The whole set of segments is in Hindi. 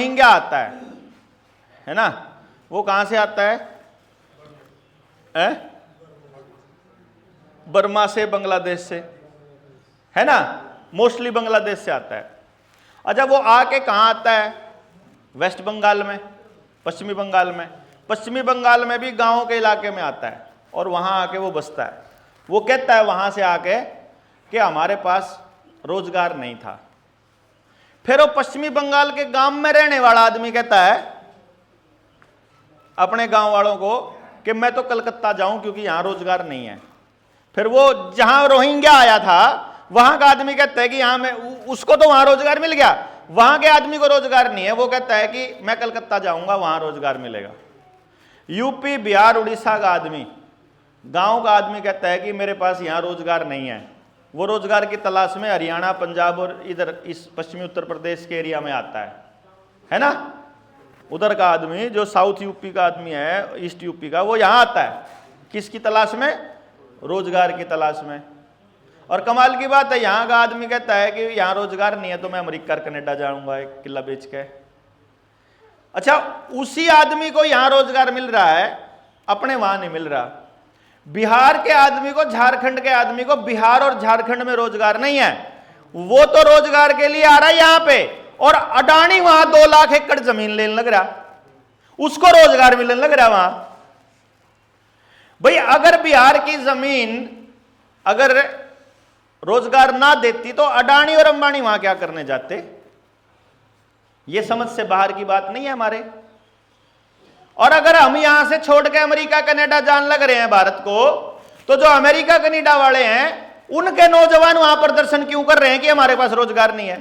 रोहिंग्या आता है ना, वो कहां से आता है? बर्मा से, बांग्लादेश से, है ना, मोस्टली बांग्लादेश से आता है। अच्छा, वो आके कहां आता है? वेस्ट बंगाल में, पश्चिमी बंगाल में। पश्चिमी बंगाल में भी गांवों के इलाके में आता है और वहां आके वो बसता है। वो कहता है वहां से आके कि हमारे पास रोजगार नहीं था। फिर वो पश्चिमी बंगाल के गांव में रहने वाला आदमी कहता है अपने गांव वालों को कि मैं तो कलकत्ता जाऊं क्योंकि यहां रोजगार नहीं है। फिर वो जहां रोहिंग्या आया था वहां का आदमी कहता है कि यहां में उसको तो वहां रोजगार मिल गया, वहां के आदमी को रोजगार नहीं है। वो कहता है कि मैं कलकत्ता जाऊंगा, वहां रोजगार मिलेगा। यूपी, बिहार, उड़ीसा का आदमी, गांव का आदमी कहता है कि मेरे पास यहां रोजगार नहीं है। वो रोजगार की तलाश में हरियाणा, पंजाब और इधर इस पश्चिमी उत्तर प्रदेश के एरिया में आता है ना। उधर का आदमी जो साउथ यूपी का आदमी है, ईस्ट यूपी का, वो यहां आता है किसकी तलाश में? रोजगार की तलाश में। और कमाल की बात है, यहां का आदमी कहता है कि यहां रोजगार नहीं है तो मैं अमेरिका, कनाडा जाऊंगा एक किला बेच के। अच्छा, उसी आदमी को यहां रोजगार मिल रहा है, अपने वहां नहीं मिल रहा। बिहार के आदमी को, झारखंड के आदमी को बिहार और झारखंड में रोजगार नहीं है। वो तो रोजगार के लिए आ रहा है यहां पे, और अडानी वहां 2 लाख एकड़ जमीन लेने लग रहा, उसको रोजगार मिलने लग रहा वहां। भाई, अगर बिहार की जमीन अगर रोजगार ना देती तो अडानी और अंबानी वहां क्या करने जाते? यह समझ से बाहर की बात नहीं है हमारे। और अगर हम यहां से छोड़ के अमेरिका, कनाडा जान लग रहे हैं भारत को, तो जो अमेरिका, कनाडा वाले हैं उनके नौजवान वहां प्रदर्शन क्यों कर रहे हैं कि हमारे पास रोजगार नहीं है?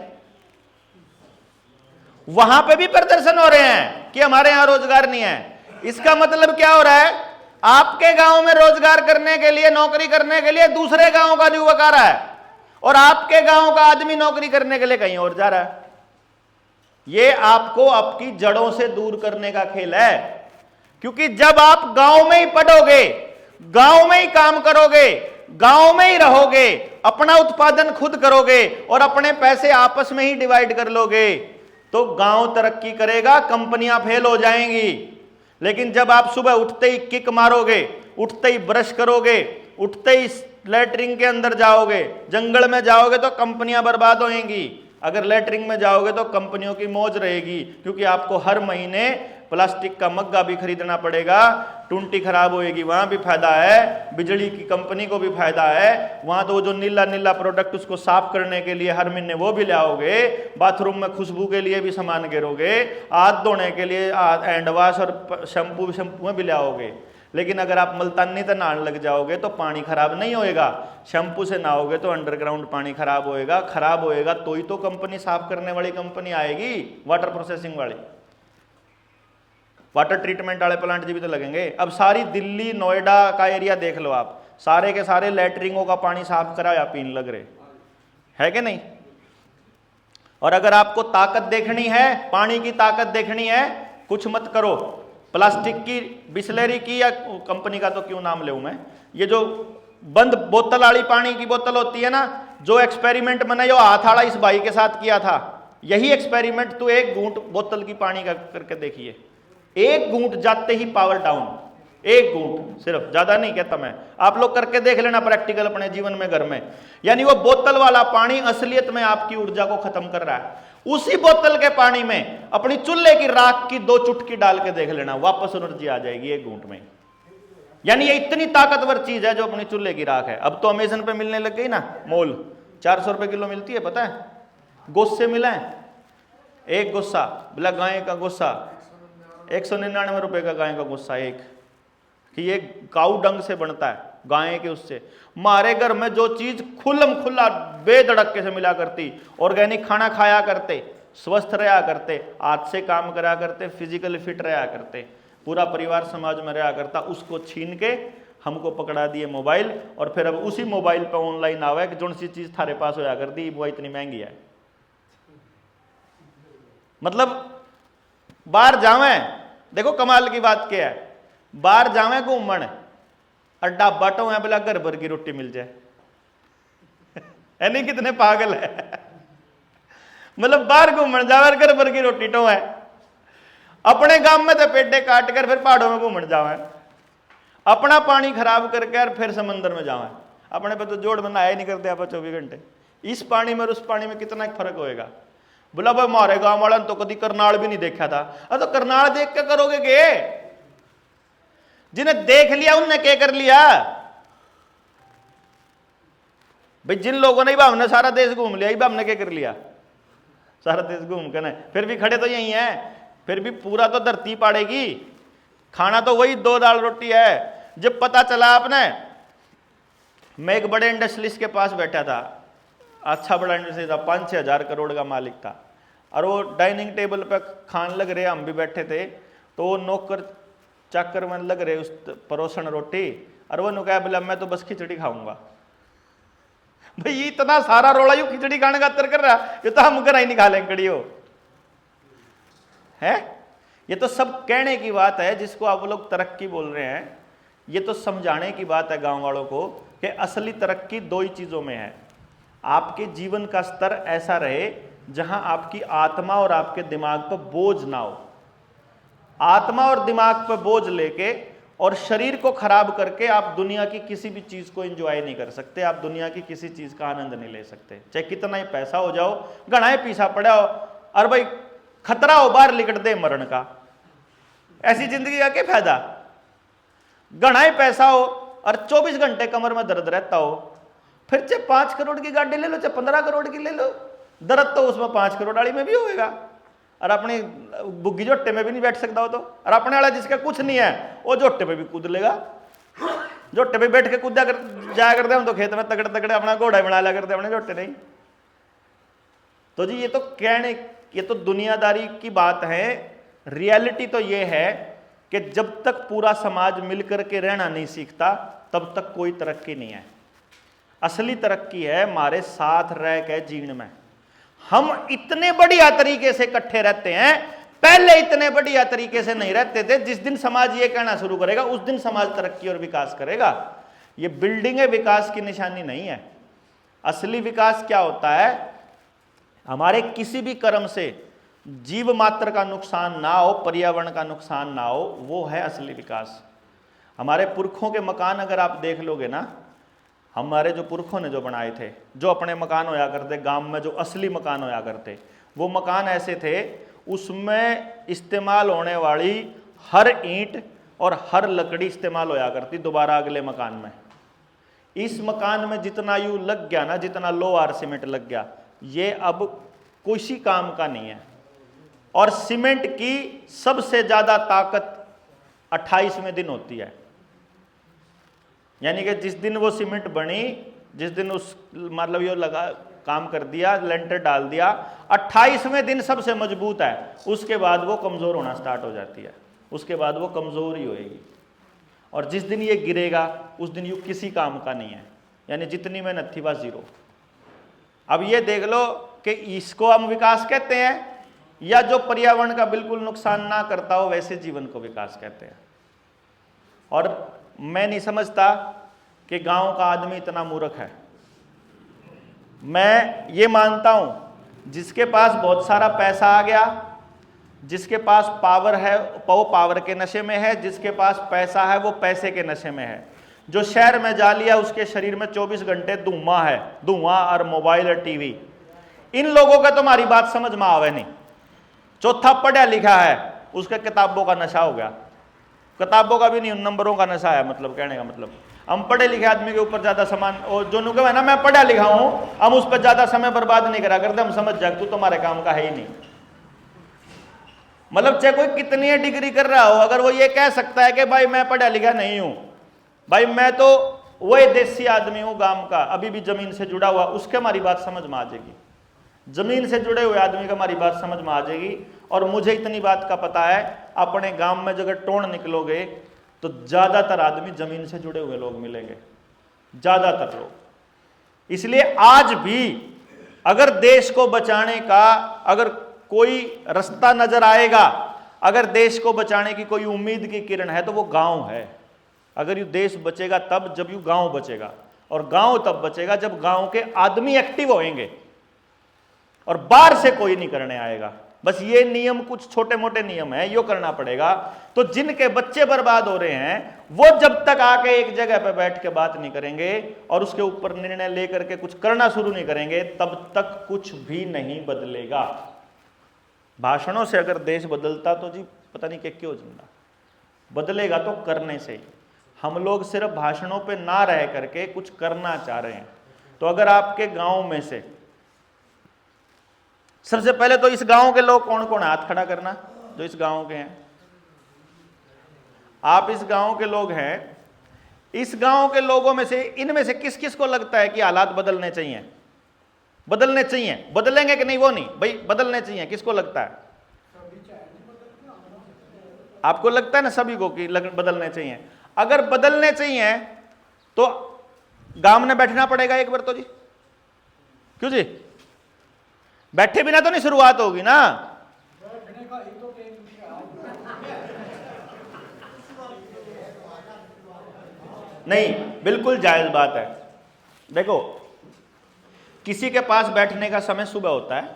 वहां पे भी प्रदर्शन हो रहे हैं कि हमारे यहां रोजगार नहीं है। इसका मतलब क्या हो रहा है? आपके गांव में रोजगार करने के लिए, नौकरी करने के लिए दूसरे गांव का युवक आ रहा है, और आपके गांव का आदमी नौकरी करने के लिए कहीं और जा रहा है। यह आपको आपकी जड़ों से दूर करने का खेल है। क्योंकि जब आप गांव में ही पढ़ोगे, गांव में ही काम करोगे, गांव में ही रहोगे, अपना उत्पादन खुद करोगे और अपने पैसे आपस में ही डिवाइड कर लोगे, तो गांव तरक्की करेगा, कंपनियां फेल हो जाएंगी। लेकिन जब आप सुबह उठते ही किक मारोगे, उठते ही ब्रश करोगे, उठते ही लैट्रिन के अंदर जाओगे, जंगल में जाओगे तो कंपनियां बर्बाद होंगी। अगर लैट्रिन में जाओगे तो कंपनियों की मौज रहेगी, क्योंकि आपको हर महीने प्लास्टिक का मग्गा भी खरीदना पड़ेगा। टूंटी खराब होएगी, वहां भी फायदा है, बिजली की कंपनी को भी फायदा है। वहां तो जो नीला नीला प्रोडक्ट उसको साफ करने के लिए हर महीने वो भी लाओगे, बाथरूम में खुशबू के लिए भी सामान गिरोगे, हाथ धोने के लिए हैंड वॉश और शैम्पू में भी लाओगे। लेकिन अगर आप मुल्तानी से नहाने लग जाओगे तो पानी खराब नहीं होएगा, शैम्पू से नहाओगे तो अंडरग्राउंड पानी खराब होएगा। खराब होएगा तो ही तो कंपनी साफ करने वाली कंपनी आएगी, वाटर प्रोसेसिंग वाली, वाटर ट्रीटमेंट वाले प्लांट जी भी तो लगेंगे। अब सारी दिल्ली, नोएडा का एरिया देख लो आप, सारे के सारे लैट्रिनों का पानी साफ करा या पीने लग रहे है कि नहीं? और अगर आपको ताकत देखनी है, पानी की ताकत देखनी है, कुछ मत करो, प्लास्टिक की, बिस्लेरी की, या कंपनी का तो क्यों नाम ले मैं, ये जो बंद बोतल वाली पानी की बोतल होती है ना, जो एक्सपेरिमेंट मैंने जो हाथ वाला इस भाई के साथ किया था, यही एक्सपेरिमेंट तो एक घूंट बोतल की पानी का करके देखिए, एक घूंट जाते ही पावर डाउन, एक घूंट सिर्फ, ज्यादा नहीं कहता मैं, आप लोग करके देख लेना प्रैक्टिकल अपने जीवन में, घर में। यानी वो बोतल वाला पानी असलियत में आपकी ऊर्जा को खत्म कर रहा है। उसी बोतल के पानी में अपनी चूल्हे की राख की 2 चुटकी डाल के देख लेना, वापस एनर्जी आ जाएगी एक घूंट में। यानी ये इतनी ताकतवर चीज है जो अपनी चूल्हे की राख है। अब तो अमेजन पे मिलने लग गई ना, मोल 400 रुपए किलो मिलती है, पता है? गोस्से मिला है, एक गुस्सा बोला गाय का गुस्सा 199 रुपए का, गाय का गुस्सा एक, कि ये काऊ डंग से बनता है, गाय के उससे। हमारे घर में जो चीज खुल्लम खुल्ला बेधड़के से मिला करती, ऑर्गेनिक खाना खाया करते, स्वस्थ रहा करते, हाथ से काम करा करते, फिजिकली फिट रहा करते, पूरा परिवार समाज में रहा करता, उसको छीन के हमको पकड़ा दिए मोबाइल। और फिर अब उसी मोबाइल पे ऑनलाइन आवा कि जो सी चीज थारे पास होया करती वो इतनी महंगी है। मतलब बाहर जावे, देखो कमाल की बात क्या है, बाहर जावे घूमन, अड्डा बाटो है बोला घर भर की रोटी मिल जाए है नहीं? कितने पागल है। मतलब बाहर घूमन जावे घर भर की रोटी तो है, अपने गांव में तो पेड़े काट कर फिर पहाड़ों में घूमने जावे, अपना पानी खराब करके और फिर समंदर में जावे। अपने पे तो जोड़ में नहाया ही नहीं करते आप 24 घंटे। इस पानी में और उस पानी में कितना फर्क होएगा। बोला भाई हमारे गांव वाला तो कभी करनाल भी नहीं देखा था। तो करनाल देख के करोगे के? जिन्हें देख लिया उनने क्या कर लिया भाई? जिन लोगों ने हमने सारा देश घूम लिया, हमने क्या कर लिया? सारा देश घूम के ना फिर भी खड़े तो यही है, फिर भी पूरा तो धरती पाड़ेगी। खाना तो वही 2 दाल रोटी है। जब पता चला आपने, मैं एक बड़े इंडस्ट्रियलिस्ट के पास बैठा था, अच्छा बड़ा इंडस्ट्री था, 5-6 हजार करोड़ का मालिक था, और वो डाइनिंग टेबल पे खान लग रहे, हम भी बैठे थे, तो वो नौकर चाकर में लग रहे उस परोसन रोटी, और वो कहा बोला मैं तो बस खिचड़ी खाऊंगा। भाई इतना सारा रोला यू खिचड़ी खाने का तर कर रहा, ये तो हम घर ही नहीं खा लेंगे कड़ी हो है। ये तो सब कहने की बात है जिसको आप लोग तरक्की बोल रहे हैं। ये तो समझाने की बात है गांव वालों को कि असली तरक्की 2 ही चीजों में है। आपके जीवन का स्तर ऐसा रहे जहां आपकी आत्मा और आपके दिमाग पर बोझ ना हो। आत्मा और दिमाग पर बोझ लेके और शरीर को खराब करके आप दुनिया की किसी भी चीज को एंजॉय नहीं कर सकते, आप दुनिया की किसी चीज का आनंद नहीं ले सकते, चाहे कितना ही पैसा हो जाओ, घना ही पीछा पड़ा हो, और भाई खतरा हो बाहर लिकट दे मरण का, ऐसी जिंदगी का क्या फायदा? घना ही पैसा हो और 24 घंटे कमर में दर्द रहता हो, फिर चाहे 5 करोड़ की गाड़ी ले लो, चाहे 15 करोड़ की ले लो, दर्द तो उसमें 5 करोड़ वाली में भी होएगा, और अपने बुग्गी जोटे में भी नहीं बैठ सकता हो तो। और अपने वाला जिसका कुछ नहीं है वो जोटे पे भी कूद लेगा, जोटे पे बैठ के कूदा कर जाया करते हम तो खेत में तगड़े तगड़े अपना घोड़ा बना लिया करते, अपने जोटे नहीं। तो जी ये तो कहने, ये तो दुनियादारी की बात है। रियलिटी तो ये है कि जब तक पूरा समाज मिलकर के रहना नहीं सीखता तब तक कोई तरक्की नहीं है। असली तरक्की है हमारे साथ रह के जीवन में। हम इतने बढ़िया तरीके से इकट्ठे रहते हैं, पहले इतने बढ़िया तरीके से नहीं रहते थे। जिस दिन समाज ये कहना शुरू करेगा उस दिन समाज तरक्की और विकास करेगा। ये बिल्डिंग विकास की निशानी नहीं है। असली विकास क्या होता है? हमारे किसी भी कर्म से जीव मात्र का नुकसान ना हो, पर्यावरण का नुकसान ना हो, वो है असली विकास। हमारे पुरखों के मकान अगर आप देख लोगे ना, हमारे जो पुरखों ने जो बनाए थे, जो अपने मकान होया करते गांव में, जो असली मकान होया करते, वो मकान ऐसे थे, उसमें इस्तेमाल होने वाली हर ईंट और हर लकड़ी इस्तेमाल होया करती दोबारा अगले मकान में। इस मकान में जितना यू लग गया ना, जितना लोहार सीमेंट लग गया, ये अब किसी काम का नहीं है। और सीमेंट की सबसे ज्यादा ताकत 28वें दिन होती है। यानी कि जिस दिन वो सीमेंट बनी, जिस दिन उस मतलब ये लगा काम कर दिया, लेंटर डाल दिया, 28वें दिन सबसे मजबूत है। उसके बाद वो कमजोर होना स्टार्ट हो जाती है, उसके बाद वो कमजोर ही होएगी। और जिस दिन ये गिरेगा उस दिन ये किसी काम का नहीं है। यानी जितनी मेहनत थी वह जीरो। अब ये देख लो कि इसको हम विकास कहते हैं, या जो पर्यावरण का बिल्कुल नुकसान ना करता हो वैसे जीवन को विकास कहते हैं। और मैं नहीं समझता कि गांव का आदमी इतना मूर्ख है। मैं ये मानता हूं जिसके पास बहुत सारा पैसा आ गया, जिसके पास पावर है वो पावर के नशे में है, जिसके पास पैसा है वो पैसे के नशे में है। जो शहर में जा लिया उसके शरीर में 24 घंटे धुआं है, धुआं और मोबाइल और टीवी। इन लोगों का तुम्हारी बात समझ में आवे नहीं। चौथा पढ़ा लिखा है, उसके किताबों का नशा हो गया। किताबों का भी नहीं, उन नंबरों का नशा है। मतलब कहने का मतलब हम पढ़े लिखे आदमी के ऊपर ज्यादा सामान, और जो नुके है ना मैं पढ़ा लिखा हूं, हम उस पर ज्यादा समय बर्बाद नहीं करा करते। हम समझ जाए तू तुम्हारे काम का है ही नहीं। मतलब चाहे कोई कितनी डिग्री कर रहा हो, अगर वो ये कह सकता है कि भाई मैं पढ़ा लिखा नहीं हूं, भाई मैं तो वही देसी आदमी हूं गांव का, अभी भी जमीन से जुड़ा हुआ, उसके हमारी बात समझ में आ जाएगी। जमीन से जुड़े हुए आदमी का हमारी बात समझ में आ जाएगी। और मुझे इतनी बात का पता है, अपने गांव में जगह टोण निकलोगे तो ज्यादातर आदमी जमीन से जुड़े हुए लोग मिलेंगे, ज्यादातर लोग। इसलिए आज भी अगर देश को बचाने का अगर कोई रास्ता नजर आएगा, अगर देश को बचाने की कोई उम्मीद की किरण है तो वो गांव है। अगर ये देश बचेगा तब जब यू गांव बचेगा, और गांव तब बचेगा जब गांव के आदमी एक्टिव होंगे, और बाहर से कोई नहीं करने आएगा। बस ये नियम कुछ छोटे मोटे नियम है, यो करना पड़ेगा। तो जिनके बच्चे बर्बाद हो रहे हैं वो जब तक आके एक जगह पे बैठ के बात नहीं करेंगे और उसके ऊपर निर्णय लेकर के कुछ करना शुरू नहीं करेंगे, तब तक कुछ भी नहीं बदलेगा। भाषणों से अगर देश बदलता तो जी पता नहीं क्यों जिंदा, बदलेगा तो करने से ही। हम लोग सिर्फ भाषणों पे ना रह करके कुछ करना चाह रहे हैं। तो अगर आपके गांव में से, सबसे पहले तो इस गांव के लोग कौन कौन, हाथ खड़ा करना जो इस गांव के हैं। आप इस गांव के लोग हैं, इस गांव के लोगों में से इनमें से किस किस को लगता है कि हालात बदलने चाहिए? बदलने चाहिए। बदलेंगे कि नहीं वो नहीं भाई, बदलने चाहिए। किसको लगता है? आपको लगता है ना सभी को कि बदलने चाहिए। अगर बदलने चाहिए तो गांव में बैठना पड़ेगा एक बार तो जी। क्यों जी? बैठे बिना तो नहीं शुरुआत होगी ना। नहीं, बिल्कुल जायज बात है। देखो, किसी के पास बैठने का समय सुबह होता है,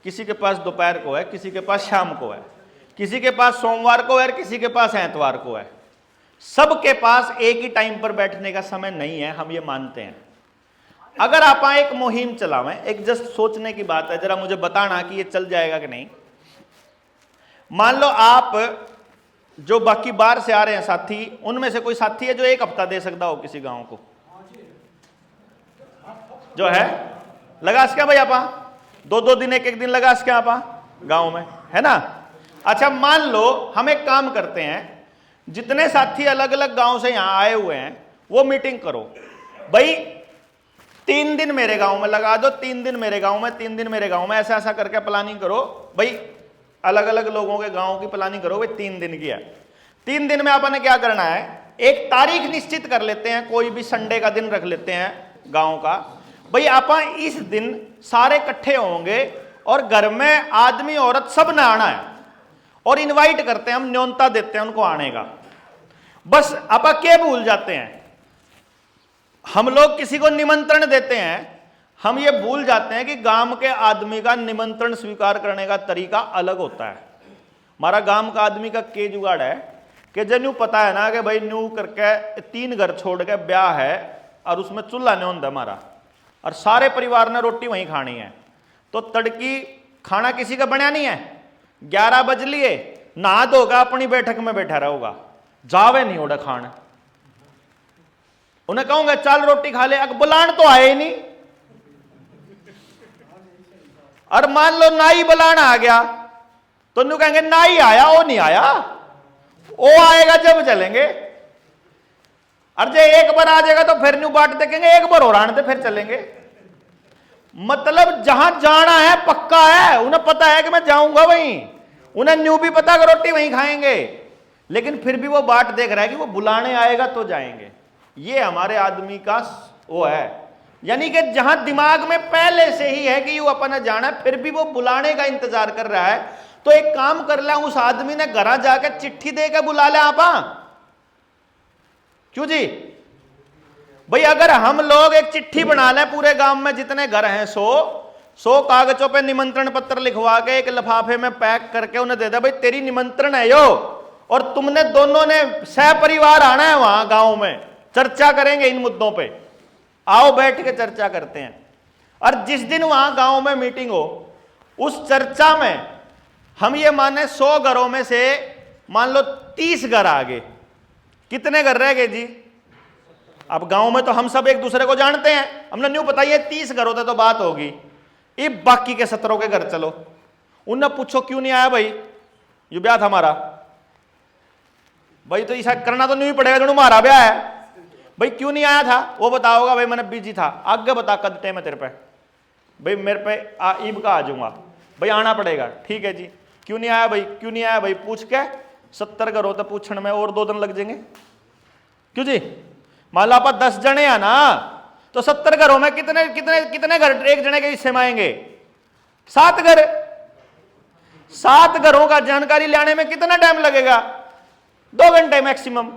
किसी के पास दोपहर को है, किसी के पास शाम को है, किसी के पास सोमवार को है, किसी के पास एतवार को है। सबके पास एक ही टाइम पर बैठने का समय नहीं है, हम ये मानते हैं। अगर आप एक मुहिम चलावें, एक जस्ट सोचने की बात है, जरा मुझे बताना कि ये चल जाएगा कि नहीं। मान लो आप जो बाकी बाहर से आ रहे हैं साथी, उनमें से कोई साथी है जो एक हफ्ता दे सकता हो किसी गांव को? जो है लगा सके भाई आपा, दो दिन एक दिन लगा सके आपा गांव में, है ना। अच्छा, मान लो हम एक काम करते हैं, जितने साथी अलग अलग गांव से यहां आए हुए हैं वो मीटिंग करो भाई। 3 दिन मेरे गांव में लगा दो, 3 दिन मेरे गांव में, 3 दिन मेरे गांव में, ऐसा ऐसा करके प्लानिंग करो भाई। अलग अलग लोगों के गांव की प्लानिंग करो भाई। 3 दिन की है। 3 दिन में आपने क्या करना है, एक तारीख निश्चित कर लेते हैं, कोई भी संडे का दिन रख लेते हैं गांव का भाई। आप इस दिन सारे इकट्ठे होंगे और घर में आदमी औरत सब ने आना है और इनवाइट करते हैं, हम न्योता देते हैं उनको आने का। बस आप क्या भूल जाते हैं, हम लोग किसी को निमंत्रण देते हैं, हम ये भूल जाते हैं कि गांव के आदमी का निमंत्रण स्वीकार करने का तरीका अलग होता है। हमारा गांव का आदमी का के जुगाड़ है कि जब न्यू पता है ना कि भाई न्यू करके 3 घर छोड़ के ब्याह है और उसमें चूल्हा नहीं होता हमारा, और सारे परिवार ने रोटी वहीं खानी है, तो तड़की खाना किसी का बनया नहीं है। 11 बज लिए, नहा धोगा अपनी बैठक में बैठा रहोगा, जावे नहीं ओढ़ा खान। उन्हें कहूंगा चल रोटी खा ले, अगर बुलान तो आए ही नहीं। और मान लो नाई बुलान आ गया तो न्यू कहेंगे नाई आया, वो नहीं आया, वो आएगा जब चलेंगे। और जो एक बार आ जाएगा तो फिर न्यू बाट देखेंगे, एक बार और आने दे फिर चलेंगे। मतलब जहां जाना है पक्का है, उन्हें पता है कि मैं जाऊंगा वहीं, उन्हें न्यू भी पता कि रोटी वहीं खाएंगे, लेकिन फिर भी वो बाट देख रहा है कि वो बुलाने आएगा तो जाएंगे। ये हमारे आदमी का वो है, यानी कि जहां दिमाग में पहले से ही है कि यू अपना जाना है, फिर भी वो बुलाने का इंतजार कर रहा है। तो एक काम कर ले, उस आदमी ने घर जाकर चिट्ठी देकर बुला ले आपा। क्यों जी भाई? अगर हम लोग एक चिट्ठी बना लें पूरे गांव में जितने घर हैं 100 कागजों पे निमंत्रण पत्र लिखवा के एक लिफाफे में पैक करके उन्हें दे दे भाई तेरी निमंत्रण है यो, और तुमने दोनों ने सहपरिवार आना है वहां गांव में, चर्चा करेंगे इन मुद्दों पे, आओ बैठ के चर्चा करते हैं। और जिस दिन वहां गांव में मीटिंग हो, उस चर्चा में हम ये माने 100 घरों में से मान लो 30 घर आ गए, कितने घर रह गए जी? अब गांव में तो हम सब एक दूसरे को जानते हैं, हमने न्यू बताइए 30 घर होते तो बात होगी। अब बाकी के 17 के घर चलो, उन्हें पूछो क्यों नहीं आया भाई, ये ब्याह था हमारा भाई, तो ऐसा करना तो नहीं पड़ेगा, जो हमारा ब्याह है भाई, क्यों नहीं आया था? वो बताओगा भाई मैंने बिजी था। आगे बता कद टाइम है तेरे पे? भाई मेरे पे ईब का आ जाऊंगा भाई, आना पड़ेगा। ठीक है जी, क्यों नहीं आया भाई, क्यों नहीं आया भाई? पूछ के 70 घर होते पूछने में और 2 दिन लग जाएंगे। क्यों जी? मान लो आप 10 जने हैं ना, तो 70 घरों में कितने कितने कितने घर एक जने के हिस्से में आएंगे? 7 घर। 7 घरों का जानकारी लाने में कितना टाइम लगेगा? 2 घंटे मैक्सिमम।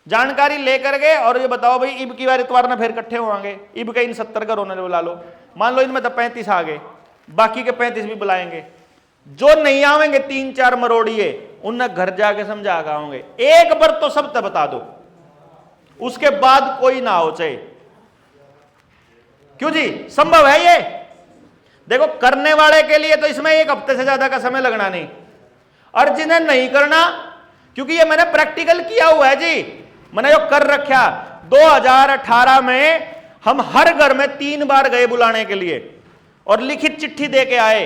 जानकारी लेकर गए और ये बताओ भाई ईब की बार इतवार ना फिर इकट्ठे होंगे, ईब के इन 70 घरों ने बुला लो। मान लो इनमें तो 35 आ गए, बाकी के 35 भी बुलाएंगे। जो नहीं आवेंगे 3-4 मरोड़िए उन्हें घर जाके समझा गाओगे। एक बार तो सब तक बता दो, उसके बाद कोई ना हो चाहे। क्यों जी, संभव है ये। देखो करने वाले के लिए तो इसमें 1 हफ्ते से ज्यादा का समय लगना नहीं, और जिन्हें नहीं करना, क्योंकि ये मैंने प्रैक्टिकल किया हुआ है जी, मैंने जो कर रखा। 2018 में हम हर घर में 3 बार गए बुलाने के लिए और लिखित चिट्ठी दे के आए।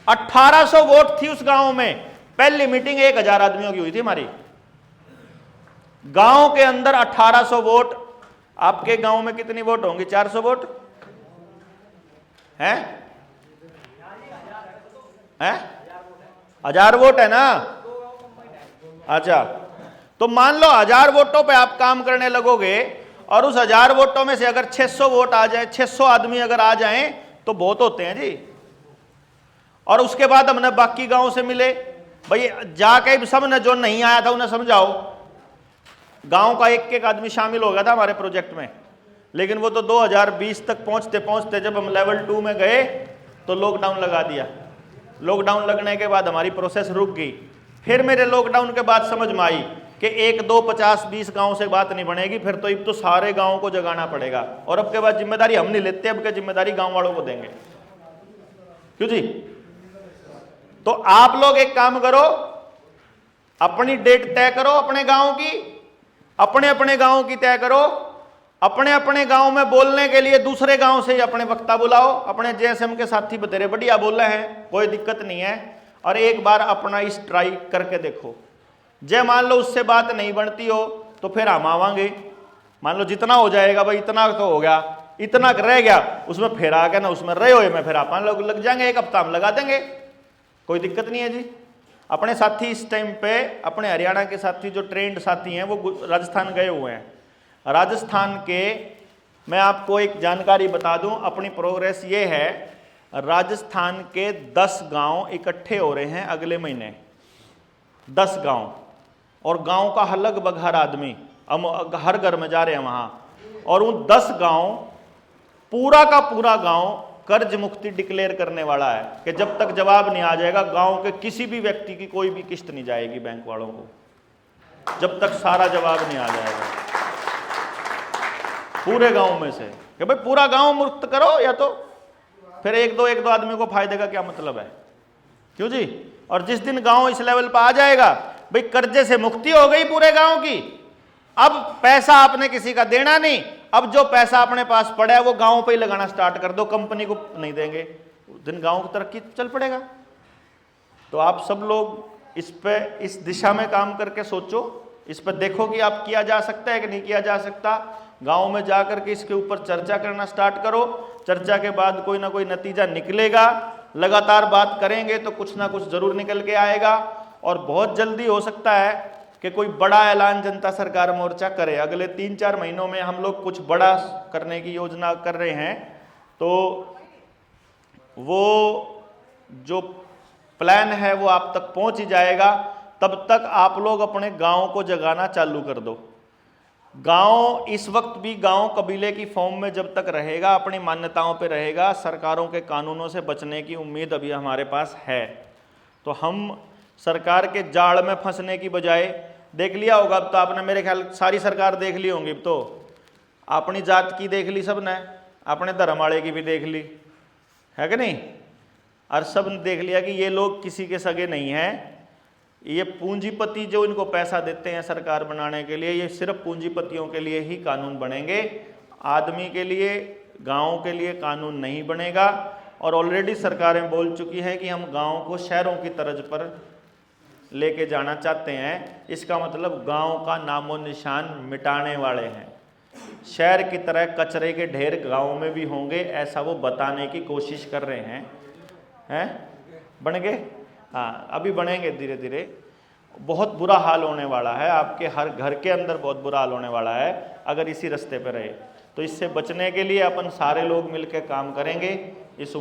1800 वोट थी उस गांव में। पहली मीटिंग 1000 आदमियों की हुई थी हमारी गांव के अंदर। 1800 वोट। आपके गांव में कितनी वोट होंगी? 400 वोट हैं? 1000 वोट है ना? अच्छा, तो मान लो 1000 वोटों पे आप काम करने लगोगे, और उस 1000 वोटों में से अगर 600 वोट आ जाए, 600 आदमी अगर आ जाएं तो बहुत होते हैं जी। और उसके बाद हमने बाकी गांव से मिले, भाई जाके सब ने जो नहीं आया था उन्हें समझाओ। गांव का एक आदमी शामिल हो गया था हमारे प्रोजेक्ट में, लेकिन वो तो 2020 तक पहुंचते पहुंचते जब हम लेवल 2 में गए तो लॉकडाउन लगा दिया। लॉकडाउन लगने के बाद हमारी प्रोसेस रुक गई। फिर मेरे लॉकडाउन के बाद समझ में आई कि 1, 2, 50, 20 गांव से बात नहीं बनेगी, फिर तो अब तो सारे गांव को जगाना पड़ेगा। और अब के बाद जिम्मेदारी हम नहीं लेते, अब के जिम्मेदारी गांव वालों को देंगे। क्यों जी? तो आप लोग एक काम करो, अपनी डेट तय करो अपने गांव की, अपने अपने गांव की तय करो। अपने अपने गांव में बोलने के लिए दूसरे गांव से अपने वक्ता बुलाओ। अपने जेएसएम के साथी बतेरे बढ़िया बोल रहे हैं, कोई दिक्कत नहीं है। और एक बार अपना इस ट्राई करके देखो। जे मान लो उससे बात नहीं बनती हो तो फिर हम आवांगे। मान लो जितना हो जाएगा भाई, इतना तो हो गया, इतना रह गया, उसमें फिर आ गया ना, उसमें रहे हुए में फिर आप लोग लग जाएंगे। 1 हफ्ता हम लगा देंगे, कोई दिक्कत नहीं है जी। अपने साथी इस टाइम पे, अपने हरियाणा के साथी जो ट्रेंड साथी हैं वो राजस्थान गए हुए हैं। राजस्थान के, मैं आपको एक जानकारी बता दूं, अपनी प्रोग्रेस ये है, राजस्थान के 10 गांव इकट्ठे हो रहे हैं अगले महीने। 10 गांव, और गांव का लगभग हर आदमी, हम हर घर में जा रहे हैं वहां। और उन 10 गांव, पूरा का पूरा गांव कर्ज मुक्ति डिक्लेयर करने वाला है कि जब तक जवाब नहीं आ जाएगा गांव के किसी भी व्यक्ति की कोई भी किस्त नहीं जाएगी बैंक वालों को, जब तक सारा जवाब नहीं आ जाएगा पूरे गांव में से। कि भाई पूरा गांव मुक्त करो, या तो फिर एक दो आदमी को फायदे का क्या मतलब है? क्यों जी? और जिस दिन गांव इस लेवल पर आ जाएगा, भाई कर्जे से मुक्ति हो गई पूरे गांव की, अब पैसा आपने किसी का देना नहीं, अब जो पैसा अपने पास पड़ा है वो गांव पे ही लगाना स्टार्ट कर दो, कंपनी को नहीं देंगे, उस दिन गांव की तरक्की चल पड़ेगा। तो आप सब लोग इस पे, इस दिशा में काम करके सोचो, इस पर देखो कि आप किया जा सकता है कि नहीं किया जा सकता। गांव में जाकर के इसके ऊपर चर्चा करना स्टार्ट करो। चर्चा के बाद कोई ना कोई नतीजा निकलेगा, लगातार बात करेंगे तो कुछ ना कुछ जरूर निकल के आएगा। और बहुत जल्दी हो सकता है कि कोई बड़ा ऐलान जनता सरकार मोर्चा करे। अगले 3-4 महीनों में हम लोग कुछ बड़ा करने की योजना कर रहे हैं, तो वो जो प्लान है वो आप तक पहुंच ही जाएगा। तब तक आप लोग अपने गांव को जगाना चालू कर दो। गांव इस वक्त भी गांव कबीले की फॉर्म में जब तक रहेगा, अपनी मान्यताओं पे रहेगा, सरकारों के कानूनों से बचने की उम्मीद अभी हमारे पास है। तो हम सरकार के जाल में फंसने की बजाय, देख लिया होगा अब तो आपने, मेरे ख्याल सारी सरकार देख ली होंगी, अब तो अपनी जात की देख ली सबने, अपने धर्म वाले की भी देख ली है कि नहीं, और सब ने देख लिया कि ये लोग किसी के सगे नहीं हैं। ये पूंजीपति जो इनको पैसा देते हैं सरकार बनाने के लिए, ये सिर्फ पूंजीपतियों के लिए ही कानून बनेंगे, आदमी के लिए, गाँव के लिए कानून नहीं बनेगा। और ऑलरेडी सरकारें बोल चुकी हैं कि हम गाँव को शहरों की तर्ज पर लेके जाना चाहते हैं। इसका मतलब गांव का नामो निशान मिटाने वाले हैं। शहर की तरह कचरे के ढेर गांव में भी होंगे, ऐसा वो बताने की कोशिश कर रहे हैं। बन गए? हाँ, अभी बनेंगे धीरे धीरे। बहुत बुरा हाल होने वाला है, आपके हर घर के अंदर बहुत बुरा हाल होने वाला है अगर इसी रास्ते पर रहे। तो इससे बचने के लिए अपन सारे लोग मिलकर काम करेंगे। इस